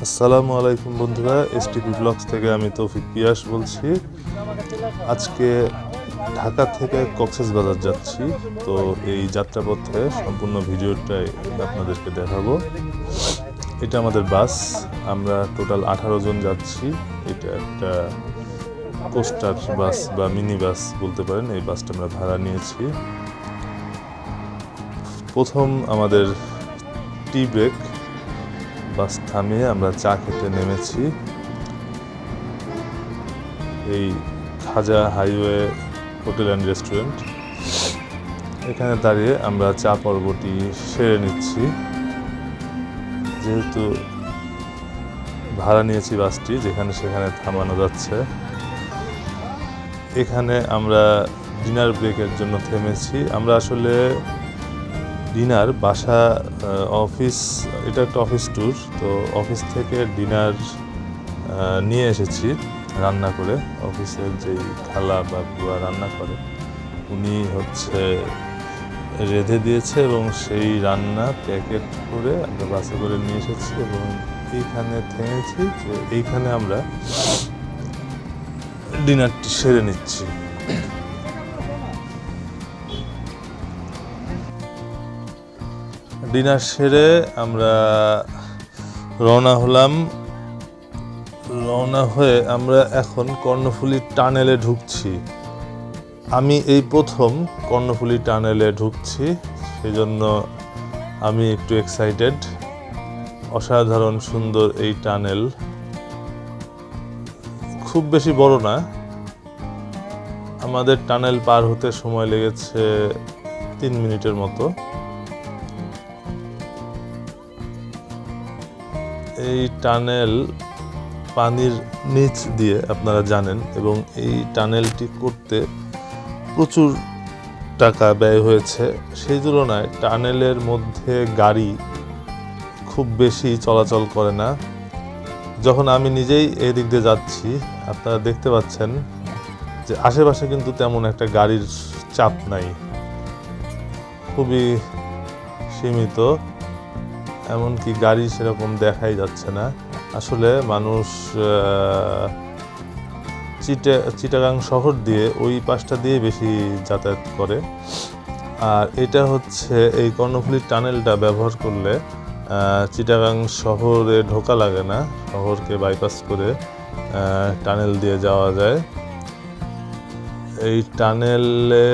আসসালামু আলাইকুম বন্ধুরা, এসটিপি ব্লগস থেকে আমি তৌফিক পিয়াস বলছি। আজকে ঢাকা থেকে কক্সবাজার যাচ্ছি। তো এই যাত্রাপথে সম্পূর্ণ ভিডিওটাই আপনাদেরকে দেখাবো। এটা আমাদের বাস, আমরা টোটাল 18 জন যাচ্ছি। এটা একটা কোস্টার বাস বা মিনি বাস বলতে পারেন। এই বাসটা আমরা ভাড়া নিয়েছি। প্রথম আমাদের টি ব্রেক, বাস থামিয়ে আমরা চা খেতে নেমেছি। এই খাজা হাইওয়ে হোটেল অ্যান্ড রেস্টুরেন্ট, এখানে দাঁড়িয়ে আমরা চা পর্বটি সেরে নিচ্ছি। যেহেতু ভাড়া নিয়েছি বাসটি, যেখানে সেখানে থামানো যাচ্ছে। এখানে আমরা ডিনার ব্রেকের জন্য থেমেছি। আমরা আসলে ডিনার বাসা অফিস, এটা একটা অফিস ট্যুর, তো অফিস থেকে ডিনার নিয়ে এসেছি রান্না করে। অফিসের যেই খালা বা বুয়া রান্না করে, উনি রেঁধে দিয়েছে এবং সেই রান্না প্যাকেট করে আমরা বাসে করে নিয়ে এসেছি এবং এইখানে থেমেছি, যে এইখানে আমরা ডিনারটি সেরে নিচ্ছি। ডিনার সেরে আমরা রওনা হলাম। রওনা হয়ে আমরা এখন কর্ণফুলী টানেলে ঢুকছি। আমি এই প্রথম কর্ণফুলী টানেলে ঢুকছি, সেই জন্য আমি একটু এক্সাইটেড। অসাধারণ সুন্দর এই টানেল, খুব বেশি বড় না। আমাদের টানেল পার হতে সময় লেগেছে 3 মিনিটের মতো। এই টানেল পানির নিচ দিয়ে, আপনারা জানেন, এবং এই টানেলটি করতে প্রচুর টাকা ব্যয় হয়েছে। সেই তুলনায় টানেলের মধ্যে গাড়ি খুব বেশি চলাচল করে না। যখন আমি নিজেই এই দিক দিয়ে যাচ্ছি, আপনারা দেখতে পাচ্ছেন যে আশেপাশে কিন্তু তেমন একটা গাড়ির চাপ নাই, খুবই সীমিত। এমনকি গাড়ি সেরকম দেখাই যাচ্ছে না। আসলে মানুষ চিটাগাং শহর দিয়ে ওই পাশটা দিয়ে বেশি যাতায়াত করে। আর এটা এই কর্ণফুলী টানেলটা ব্যবহার করলে চিটাগাং শহরে ঢোকা লাগে না, শহরকে বাইপাস করে টানেল দিয়ে যাওয়া যায়। এই টানেলে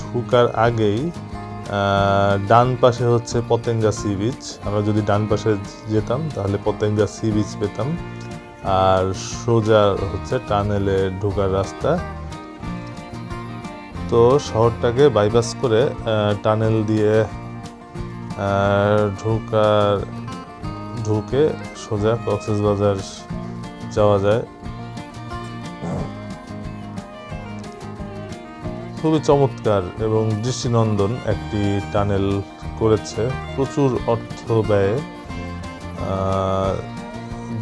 ঢোকার আগেই ডান পাশে পতেঙ্গা সি বিচ। আমরা যদি ডান পাশে যেতাম তাহলে পতেঙ্গা সি বিচ পেতাম, আর সোজা টানেলে ঢোকার রাস্তা। তো শহরটাকে বাইপাস করে টানেল দিয়ে ঢুকে সোজা কক্সবাজার যাওয়া যায়। খুবই চমৎকার এবং দৃষ্টিনন্দন একটি টানেল করেছে, প্রচুর অর্থ ব্যয়ে।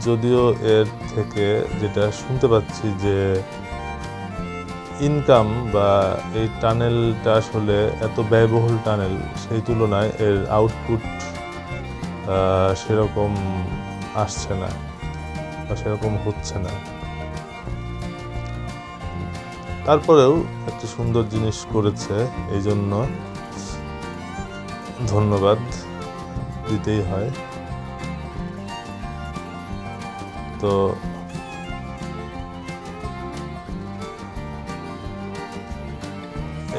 যদিও এর থেকে যেটা শুনতে পাচ্ছি যে ইনকাম বা এই টানেলটা আসলে এত ব্যয়বহুল টানেল, সেই তুলনায় এর আউটপুট সেরকম আসছে না বা সেরকম হচ্ছে না। তারপরেও একটি সুন্দর জিনিস করেছে, এই জন্য ধন্যবাদ দিতেই হয়। তো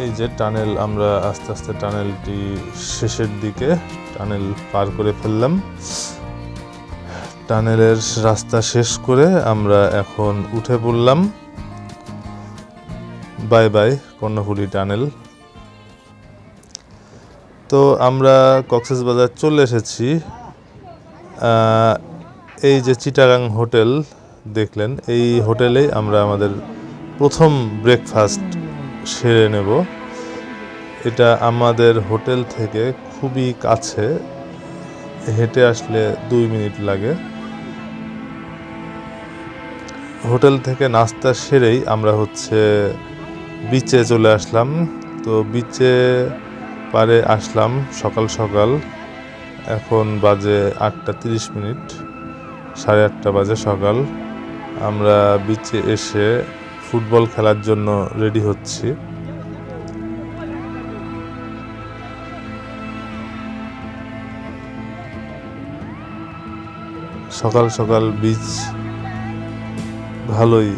এই যে টানেল, আমরা আস্তে আস্তে টানেলটি শেষের দিকে, টানেল পার করে ফেললাম। টানেলের রাস্তা শেষ করে আমরা এখন উঠে পড়লাম। Bye bye Karnaphuli tunnel. তো আমরা কক্সবাজার চলে এসেছি। এই যে চিটাগাং হোটেল দেখলেন, এই হোটেলেই আমরা আমাদের প্রথম ব্রেকফাস্ট সেরে নেব। এটা আমাদের হোটেল থেকে খুবই কাছে, হেঁটে আসলে 2 মিনিট লাগে। হোটেল থেকে নাস্তা সেরেই আমরা বিচে চলে আসলাম। তো বিচে পারে আসলাম সকাল সকাল, এখন বাজে 8টা 30 মিনিট। 8:30 বাজে সকাল। আমরা বিচে এসে ফুটবল খেলার জন্য রেডি হচ্ছি। সকাল সকাল বিচ ভালোই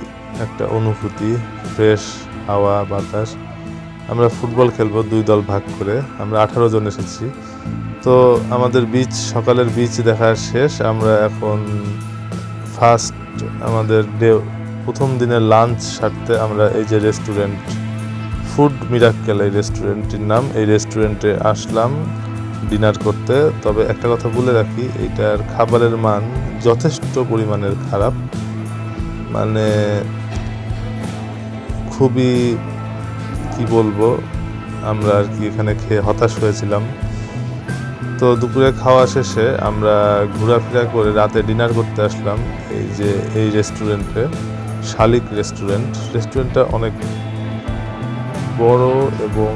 একটা অনুভূতি, ফ্রেশ হাওয়া বাতাস। আমরা ফুটবল খেলবো 2 দল ভাগ করে, আমরা 18 জন এসেছি। তো আমাদের সকালের বিচ দেখা শেষ। আমরা এখন আমাদের প্রথম দিনের লাঞ্চ সারতে আমরা এই যে রেস্টুরেন্ট ফুড মিরাক্কেল, এই রেস্টুরেন্টটির নাম, এই রেস্টুরেন্টে আসলাম ডিনার করতে। তবে একটা কথা বলে রাখি, এইটার খাবারের মান যথেষ্ট পরিমাণের খারাপ, মানে খুবই কি বলবো, আমরা আর কি এখানে খেয়ে হতাশ হয়েছিলাম। তো দুপুরে খাওয়া শেষে আমরা ঘোরাফেরা করে রাতে ডিনার করতে আসলাম এই রেস্টুরেন্টে, শালিক রেস্টুরেন্টটা অনেক বড় এবং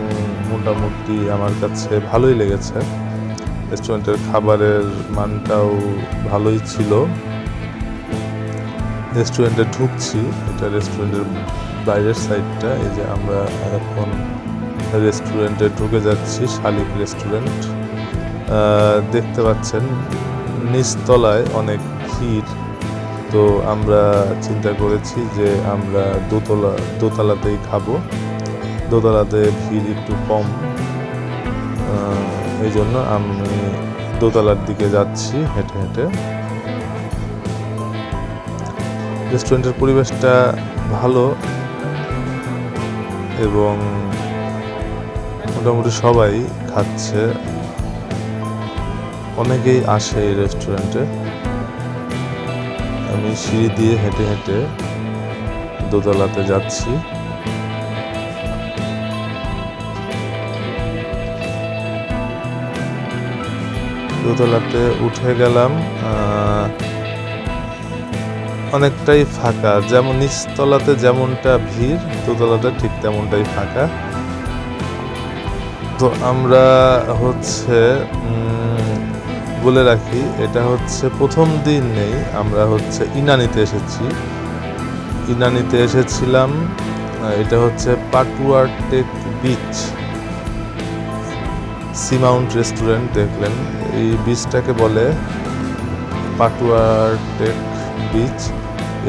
মোটামুটি আমার কাছে ভালোই লেগেছে। রেস্টুরেন্টের খাবারের মানটাও ভালোই ছিল। রেস্টুরেন্টে ঢুকছি, এটা রেস্টুরেন্টের বাইরের সাইডটা। এই যে আমরা এখন রেস্টুরেন্টে ঢুকে যাচ্ছি, শালিক রেস্টুরেন্ট। দেখতে পাচ্ছেন নিচতলায় অনেক ভিড়। তো আমরা চিন্তা করেছি যে আমরা দোতলাতেই খাবো, দোতলাতে ভিড় একটু কম। এই জন্য আমি দোতলার দিকে যাচ্ছি হেঁটে হেঁটে। রেস্টুরেন্টের পরিবেশটা ভালো এবং মোটামুটি সবাই খাচ্ছে, অনেকেই আসে এই রেস্টুরেন্টে। আমি সিঁড়ি দিয়ে হেঁটে হেঁটে দোতলাতে যাচ্ছি। দোতলাতে উঠে গেলাম, অনেকটাই ফাঁকা। যেমন নিচতলাতে যেমনটা ভিড়, দোতলাতে ঠিক তেমনটাই ফাঁকা। তো আমরা বলে রাখি, এটা প্রথম দিন নেই, আমরা ইনানিতে এসেছিলাম। এটা Patuartek beach, Sea Mount restaurant দেখলেন। এই বিচটাকে বলে পাটুয়ার টেক বিচ।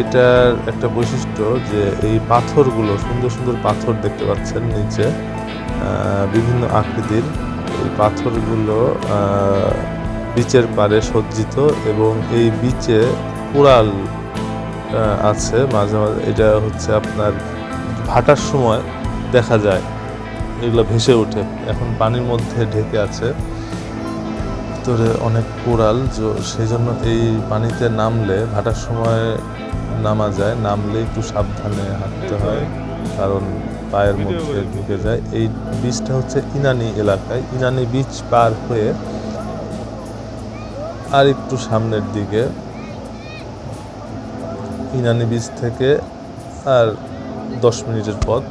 এটার একটা বৈশিষ্ট্য যে এই পাথরগুলো, সুন্দর সুন্দর পাথর দেখতে পাচ্ছেন নিচে, বিভিন্ন আকৃতির। এই পাথরগুলো বিচের পাড়ে সজ্জিত এবং এই বিচে কোরাল আছে মাঝে মাঝে। এটা আপনার ভাটার সময় দেখা যায়, এগুলো ভেসে ওঠে। এখন পানির মধ্যে ঢেকে আছে, ভিতরে অনেক কোরাল, সেই জন্য এই পানিতে নামলে, ভাটার সময় নামা যায়, নামলে একটু সাবধানে হাঁটতে হয়, কারণ পায়ের মধ্যে ঢুকে যায়। এই বীজটা ইনানি এলাকায়। ইনানি বীজ পার হয়ে আর একটু সামনের দিকে, ইনানি বীজ থেকে আর 10 মিনিটের পথ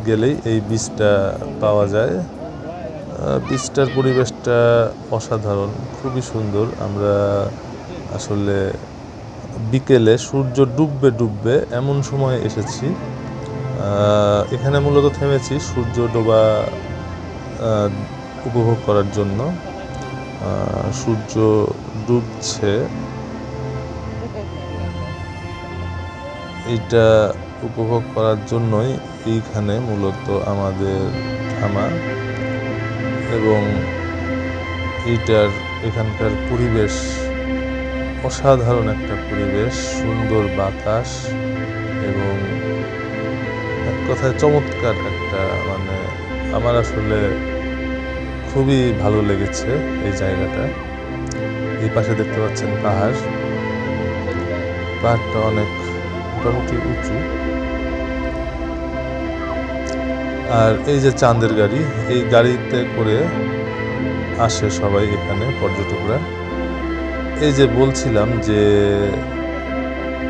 গেলেই এই বীজটা পাওয়া যায়। বীজটার পরিবেশটা অসাধারণ, খুবই সুন্দর। আমরা আসলে বিকেলে সূর্য ডুববে এমন সময় এসেছি। এখানে মূলত থেমেছি সূর্য ডোবা উপভোগ করার জন্য। সূর্য ডুবছে, এটা উপভোগ করার জন্যই এইখানে মূলত আমাদের থামা। এবং এখানকার পরিবেশ অসাধারণ একটা পরিবেশ, সুন্দর বাতাস এবং এক কথায় চমৎকার একটা, মানে আমার আসলে খুবই ভালো লেগেছে এই জায়গাটা। এই পাশে দেখতে পাচ্ছেন পাহাড়টা অনেক মোটামুটি উঁচু। আর এই যে চাঁদের গাড়ি, এই গাড়িতে করে আসে সবাই এখানে, পর্যটকরা। এই যে বলছিলাম যে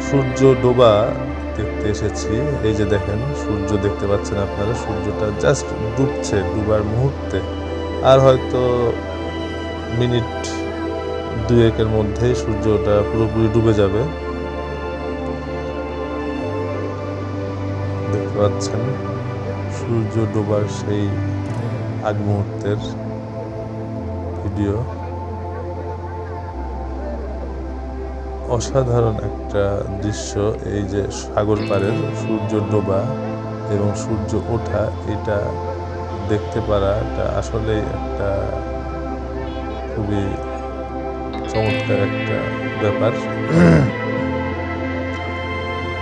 সূর্য ডোবা দেখতে এসেছি। এই যে দেখেন, সূর্য দেখতে পাচ্ছেন আপনারা, সূর্যটা জাস্ট ডুবছে, ডুবার মুহূর্তে। আর হয়তো মিনিট 2-1-এর মধ্যেই সূর্যটা পুরোপুরি ডুবে যাবে। দেখতে পাচ্ছেন সূর্য ডোবার সেই আগ মুহূর্তের ভিডিও। অসাধারণ একটা দৃশ্য, এই যে সাগর পাড়ের সূর্য ডোবা এবং সূর্য ওঠা, এটা দেখতে পারাটা আসলেই একটা খুবই চমৎকার একটা ব্যাপার।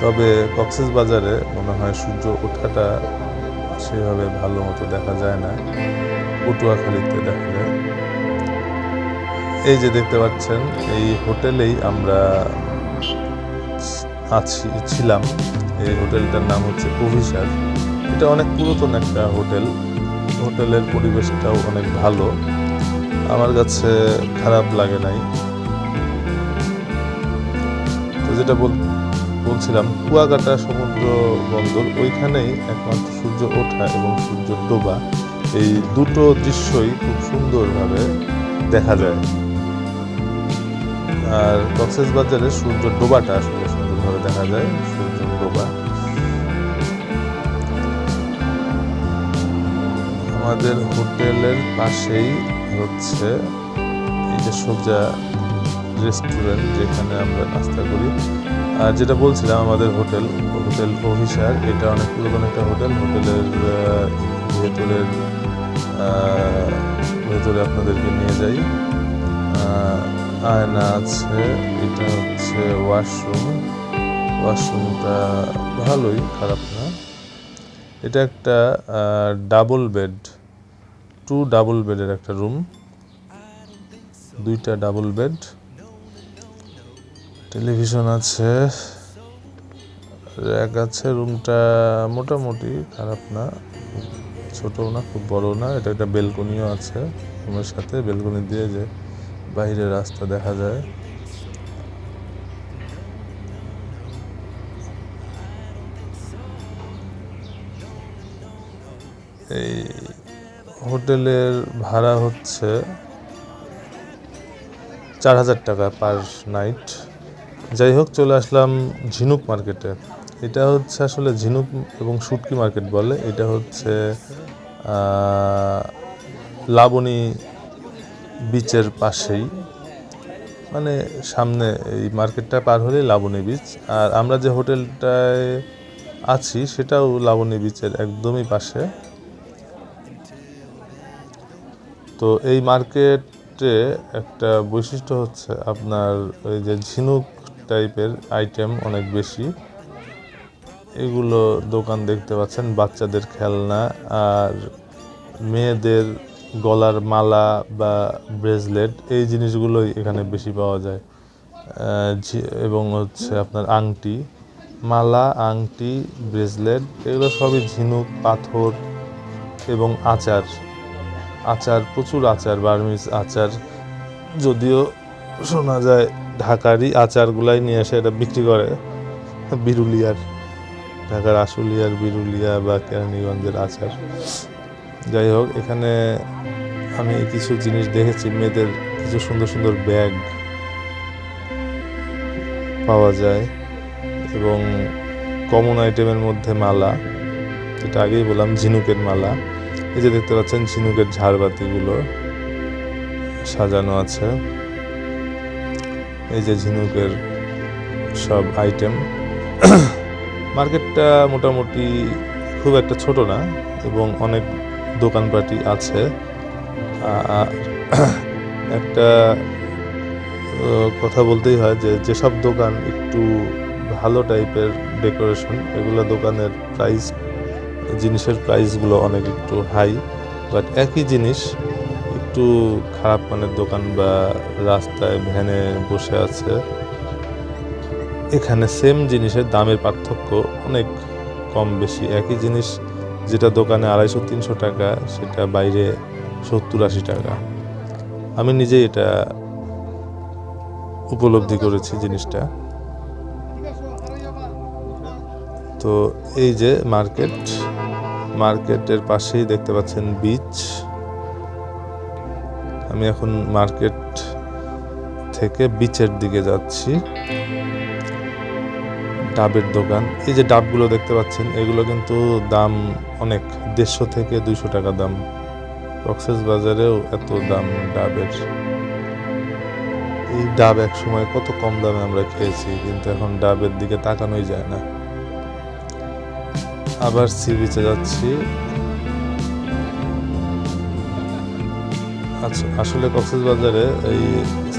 তবে কক্সবাজারে মনে হয় সূর্য ওঠাটা সেভাবে ভালো মতো দেখা যায় না, পটুয়াখালীতে দেখা যায়। এই যে দেখতে পাচ্ছেন এই হোটেলেই আমরা ছিলাম। এই হোটেলটার নাম হচ্ছে অভিসার। এটা অনেক পুরাতন একটা হোটেল, হোটেলের পরিবেশটাও অনেক ভালো, আমার কাছে খারাপ লাগে নাই। তো যেটা বলছিলাম, কুয়াকাটা সমুদ্র বন্দর, ওইখানেই একমাত্র সূর্য ওঠা এবং সূর্য ডোবা, এই দুটো দৃশ্যই খুব সুন্দরভাবে দেখা যায়। আর কক্সবাজারে সূর্য ডোবাটা আসলে সুন্দরভাবে দেখা যায়, সূর্য ডোবা। আমাদের হোটেলের পাশেই হচ্ছে এই যে সোজা রেস্টুরেন্ট, যেখানে আমরা নাস্তা করি। আর যেটা বলছিলাম, আমাদের হোটেল অভিসার, এটা অনেক পুরোনো একটা হোটেল। হোটেলের ভেতরে আপনাদেরকে নিয়ে যাই। আয়না আছে, এটা হচ্ছে ওয়াশরুমটা ভালোই, খারাপ না। এটা একটা ডাবল বেড, 2 ডাবল বেডের একটা রুম, 2টা ডাবল বেড, টেলিভিশন আছে, র্যাক আছে। রুমটা মোটামুটি খারাপ না, ছোটও না খুব বড় না। এটা একটা বেলকনিও আছে রুমের সাথে, বেলকনি দিয়ে যে বাইরের রাস্তা দেখা যায়। এই হোটেলের ভাড়া হচ্ছে 4000 টাকা পার নাইট। যাই হোক, চলে আসলাম ঝিনুক মার্কেটে। এটা হচ্ছে আসলে ঝিনুক এবং শুটকি মার্কেট বলে। এটা হচ্ছে লাবণী বিচের পাশেই, মানে সামনে এই মার্কেটটা পার হলেই লাবণী বিচ। আর আমরা যে হোটেলটায় আছি সেটাও লাবণী বিচের একদমই পাশে। তো এই মার্কেটে একটা বৈশিষ্ট্য হচ্ছে আপনার ওই যে ঝিনুক টাইপের আইটেম অনেক বেশি। এগুলো দোকান দেখতে পাচ্ছেন, বাচ্চাদের খেলনা আর মেয়েদের গলার মালা বা ব্রেসলেট, এই জিনিসগুলোই এখানে বেশি পাওয়া যায়। এবং হচ্ছে আপনার আংটি, মালা, আংটি, ব্রেসলেট, এগুলো সবই ঝিনুক, পাথর এবং আচার, প্রচুর আচার, বার্মিজ আচার। যদিও শোনা যায় ঢাকারই আচারগুলাই নিয়ে এসে এটা বিক্রি করে, বিরুলিয়ার, ঢাকার আশুলিয়ার বিরুলিয়া বা কেরানীগঞ্জের আচার। যাই হোক, এখানে আমি কিছু জিনিস দেখেছি, মেয়েদের কিছু সুন্দর সুন্দর ব্যাগ পাওয়া যায় এবং কমন আইটেমের মধ্যে মালা, যেটা আগেই বললাম ঝিনুকের মালা। এই যে দেখতে পাচ্ছেন ঝিনুকের ঝাড়বাতিগুলো সাজানো আছে, এই যে ঝিনুকের সব আইটেম। মার্কেটটা মোটামুটি খুব একটা ছোট না এবং অনেক দোকানপাটি আছে। আর একটা কথা বলতেই হয় যে যেসব দোকান একটু ভালো টাইপের ডেকোরেশন, এগুলো দোকানের প্রাইস, জিনিসের প্রাইসগুলো অনেক একটু হাই, বাট একই জিনিস একটু খারাপ মানের দোকান বা রাস্তায় ভ্যানে বসে আছে, এখানে সেম জিনিসের দামের পার্থক্য অনেক কম বেশি। একই জিনিস যেটা দোকানে 250-300 টাকা, সেটা বাইরে 70-80 টাকা। আমি নিজে এটা উপলব্ধি করেছি জিনিসটা। তো এই যে মার্কেটের পাশেই দেখতে পাচ্ছেন বিচ। আমি এখন মার্কেট থেকে বিচের দিকে যাচ্ছি। ডাবের দোকান, এই যে ডাবগুলো দেখতে পাচ্ছেন এগুলো কিন্তু দাম অনেক, 150 থেকে 200 টাকা দাম। কক্সবাজারেও এত দাম ডাবের। এই ডাব এক সময় কত কম দামে আমরা খেয়েছি, কিন্তু এখন ডাবের দিকে তাকানোই যায় না। আবার সি বিচে যাচ্ছি। আচ্ছা, আসলে কক্সবাজারে এই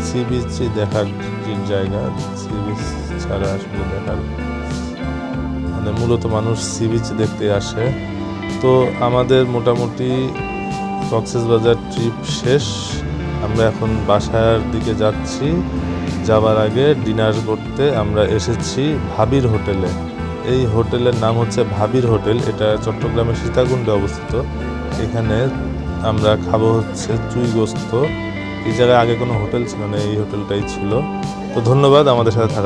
সি বিচ দেখার যে জায়গা, সি বিচ ছাড়া আসলে দেখার মানে মূলত মানুষ সি বিচ দেখতে আসে। তো আমাদের মোটামুটি কক্সবাজার ট্রিপ শেষ। আমরা এখন বাসার দিকে যাচ্ছি। যাওয়ার আগে ডিনার করতে আমরা এসেছি ভাবির হোটেলে। এই হোটেলের নাম হচ্ছে ভাবির হোটেল, এটা চট্টগ্রামের সীতাকুণ্ডে অবস্থিত। এখানে আমরা খাবো হচ্ছে চুই গোস্ত। এই জায়গায় আগে কোনো হোটেল ছিল না, এই হোটেলটাই ছিল। তো ধন্যবাদ আমাদের সাথে থাকা।